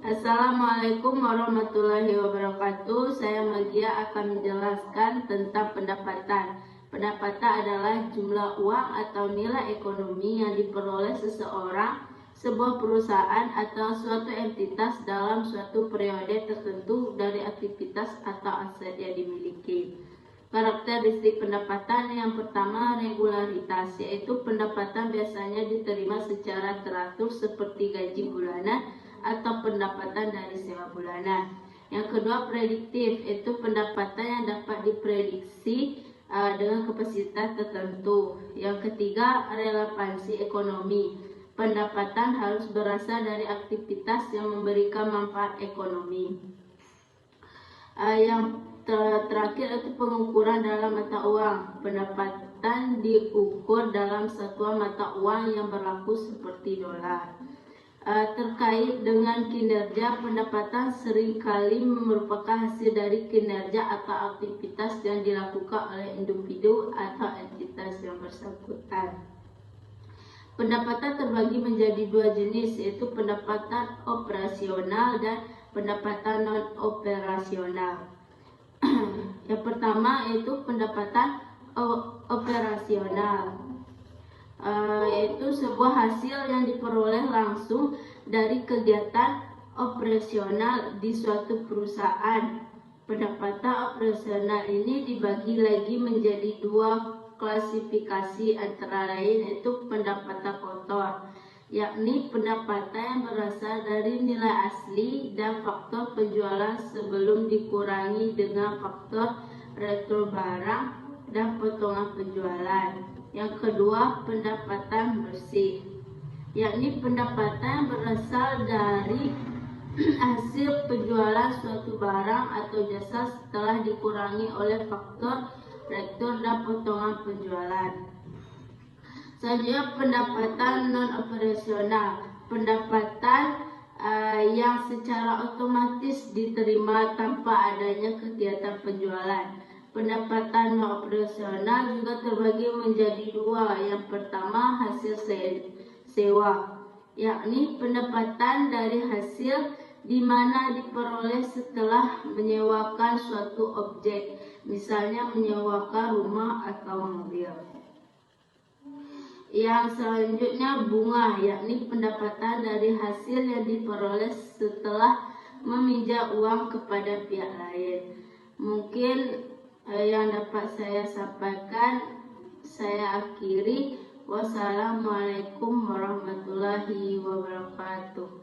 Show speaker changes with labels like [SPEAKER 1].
[SPEAKER 1] Assalamualaikum warahmatullahi wabarakatuh. Saya Magia akan menjelaskan tentang pendapatan. Pendapatan adalah jumlah uang atau nilai ekonomi yang diperoleh seseorang, sebuah perusahaan atau suatu entitas dalam suatu periode tertentu dari aktivitas atau aset yang dimiliki. Karakteristik pendapatan yang pertama, regularitas, yaitu pendapatan biasanya diterima secara teratur seperti gaji bulanan atau pendapatan dari sewa bulanan. Yang kedua, prediktif, yaitu pendapatan yang dapat diprediksi dengan kapasitas tertentu. Yang ketiga, relevansi ekonomi. Pendapatan harus berasal dari aktivitas yang memberikan manfaat ekonomi. Yang terakhir itu pengukuran dalam mata uang. Pendapatan diukur dalam satuan mata uang yang berlaku seperti dolar. Terkait dengan kinerja, pendapatan seringkali merupakan hasil dari kinerja atau aktivitas yang dilakukan oleh individu atau entitas yang bersangkutan. Pendapatan terbagi menjadi dua jenis, yaitu pendapatan operasional dan pendapatan non-operasional. Yang pertama yaitu pendapatan operasional, yaitu sebuah hasil yang diperoleh langsung dari kegiatan operasional di suatu perusahaan. Pendapatan operasional ini dibagi lagi menjadi dua klasifikasi, antara lain yaitu pendapatan kotor, yakni pendapatan yang berasal dari nilai asli dan faktor penjualan sebelum dikurangi dengan faktor retro barang dan potongan penjualan. Yang kedua, pendapatan bersih, yakni pendapatan yang berasal dari hasil penjualan suatu barang atau jasa setelah dikurangi oleh faktor retro dan potongan penjualan. Selanjutnya, pendapatan non-operasional, pendapatan yang secara otomatis diterima tanpa adanya kegiatan penjualan. Pendapatan non-operasional juga terbagi menjadi dua. Yang pertama, hasil sewa, yakni pendapatan dari hasil di mana diperoleh setelah menyewakan suatu objek, misalnya menyewakan rumah atau mobil. Yang selanjutnya, bunga, yakni pendapatan dari hasil yang diperoleh setelah meminjam uang kepada pihak lain. Mungkin yang dapat saya sampaikan, saya akhiri. Wassalamualaikum warahmatullahi wabarakatuh.